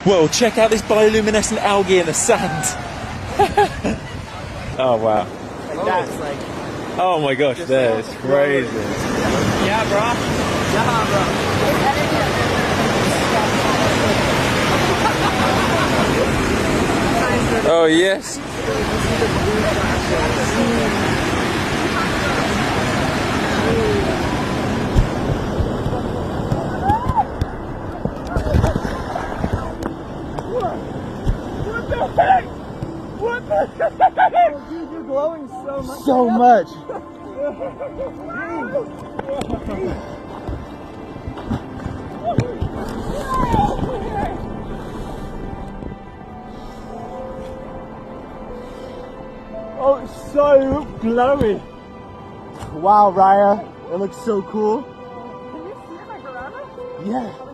Whoa, check out this bioluminescent algae in the sand. Oh wow. Like that's like. Oh my gosh, that is crazy. Yeah, bro. Yeah, bro. Oh yes. What the heck? Dude, you're glowing so much. So much. Oh, it's so glowy. Wow, Raya. It looks so cool. Can you see it like around us? Yeah.